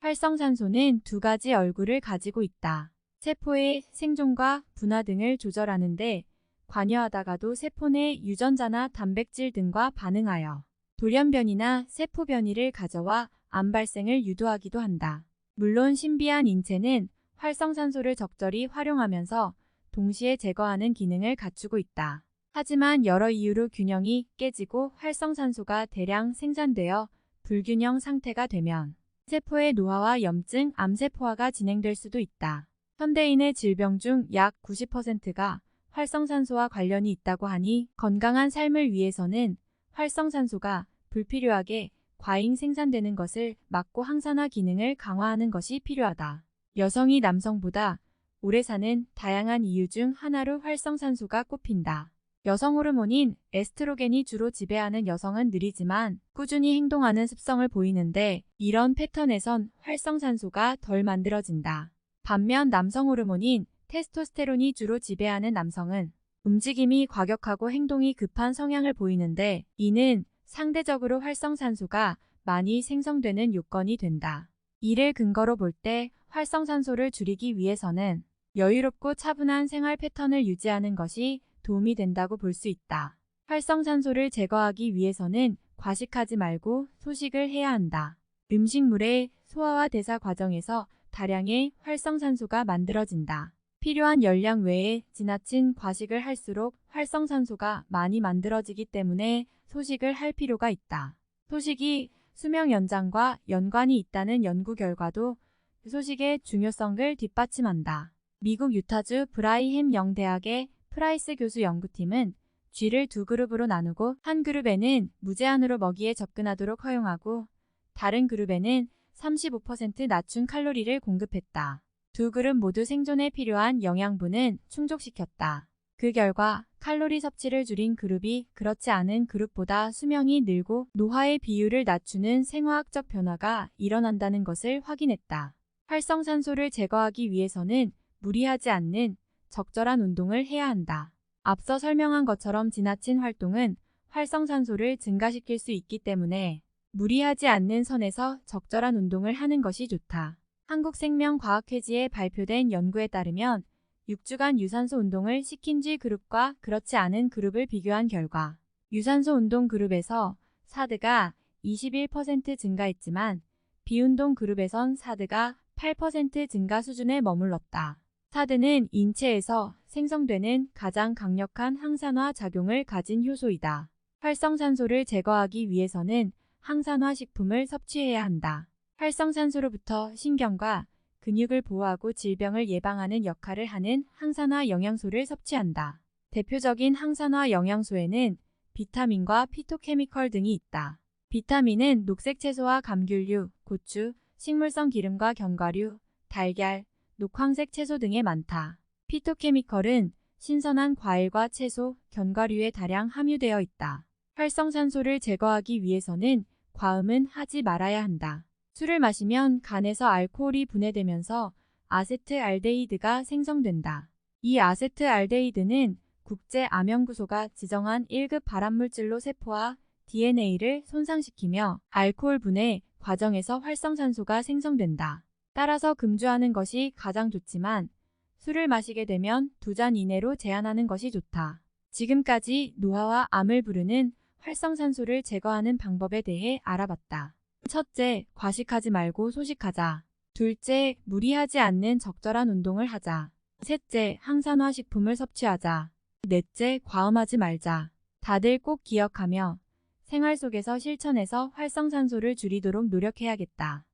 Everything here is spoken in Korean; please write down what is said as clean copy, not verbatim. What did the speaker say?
활성산소는 두 가지 얼굴을 가지고 있다. 세포의 생존과 분화 등을 조절하는데 관여하다가도 세포 내 유전자나 단백질 등과 반응하여 돌연변이나 세포 변이를 가져와 암 발생을 유도하기도 한다. 물론 신비한 인체는 활성산소를 적절히 활용하면서 동시에 제거하는 기능을 갖추고 있다. 하지만 여러 이유로 균형이 깨지고 활성산소가 대량 생산되어 불균형 상태가 되면 세포의 노화와 염증, 암세포화가 진행될 수도 있다. 현대인의 질병 중 약 90%가 활성산소와 관련이 있다고 하니 건강한 삶을 위해서는 활성산소가 불필요하게 과잉 생산되는 것을 막고 항산화 기능을 강화하는 것이 필요하다. 여성이 남성보다 오래 사는 다양한 이유 중 하나로 활성산소가 꼽힌다. 여성 호르몬인 에스트로겐이 주로 지배하는 여성은 느리지만 꾸준히 행동하는 습성을 보이는데 이런 패턴에선 활성산소가 덜 만들어진다. 반면 남성 호르몬인 테스토스테론이 주로 지배하는 남성은 움직임이 과격하고 행동이 급한 성향을 보이는데 이는 상대적으로 활성산소가 많이 생성되는 요건이 된다. 이를 근거로 볼 때 활성산소를 줄이기 위해서는 여유롭고 차분한 생활 패턴을 유지하는 것이 도움이 된다고 볼 수 있다. 활성산소를 제거하기 위해서는 과식하지 말고 소식을 해야 한다. 음식물의 소화와 대사 과정에서 다량의 활성산소가 만들어진다. 필요한 열량 외에 지나친 과식을 할수록 활성산소가 많이 만들어지기 때문에 소식을 할 필요가 있다. 소식이 수명 연장과 연관이 있다는 연구 결과도 소식의 중요성을 뒷받침한다. 미국 유타주 브라이햄 영대학의 프라이스 교수 연구팀은 쥐를 두 그룹으로 나누고 한 그룹에는 무제한으로 먹이에 접근하도록 허용하고 다른 그룹에는 35% 낮춘 칼로리를 공급했다. 두 그룹 모두 생존에 필요한 영양분은 충족시켰다. 그 결과 칼로리 섭취를 줄인 그룹이 그렇지 않은 그룹보다 수명이 늘고 노화의 비율을 낮추는 생화학적 변화가 일어난다는 것을 확인했다. 활성산소를 제거하기 위해서는 무리하지 않는 적절한 운동을 해야 한다. 앞서 설명한 것처럼 지나친 활동은 활성산소를 증가시킬 수 있기 때문에 무리하지 않는 선에서 적절한 운동을 하는 것이 좋다. 한국생명과학회지에 발표된 연구에 따르면 6주간 유산소 운동을 시킨 쥐 그룹과 그렇지 않은 그룹을 비교한 결과 유산소 운동 그룹에서 사드가 21% 증가했지만 비운동 그룹에선 사드가 8% 증가 수준에 머물렀다. 사드는 인체에서 생성되는 가장 강력한 항산화 작용을 가진 효소이다. 활성산소를 제거하기 위해서는 항산화 식품을 섭취해야 한다. 활성산소로부터 신경과 근육을 보호하고 질병을 예방하는 역할을 하는 항산화 영양소를 섭취한다. 대표적인 항산화 영양소에는 비타민과 피토케미컬 등이 있다. 비타민은 녹색 채소와 감귤류, 고추, 식물성 기름과 견과류, 달걀, 녹황색 채소 등에 많다. 피토케미컬은 신선한 과일과 채소, 견과류에 다량 함유되어 있다. 활성산소를 제거하기 위해서는 과음은 하지 말아야 한다. 술을 마시면 간에서 알코올이 분해되면서 아세트알데히드가 생성된다. 이 아세트알데히드는 국제암연구소가 지정한 1급 발암물질로 세포와 DNA를 손상시키며 알코올 분해 과정에서 활성산소가 생성된다. 따라서 금주하는 것이 가장 좋지만 술을 마시게 되면 2잔 이내로 제한하는 것이 좋다. 지금까지 노화와 암을 부르는 활성산소를 제거하는 방법에 대해 알아봤다. 첫째, 과식하지 말고 소식하자. 둘째, 무리하지 않는 적절한 운동을 하자. 셋째, 항산화 식품을 섭취하자. 넷째, 과음하지 말자. 다들 꼭 기억하며 생활 속에서 실천해서 활성산소를 줄이도록 노력해야겠다.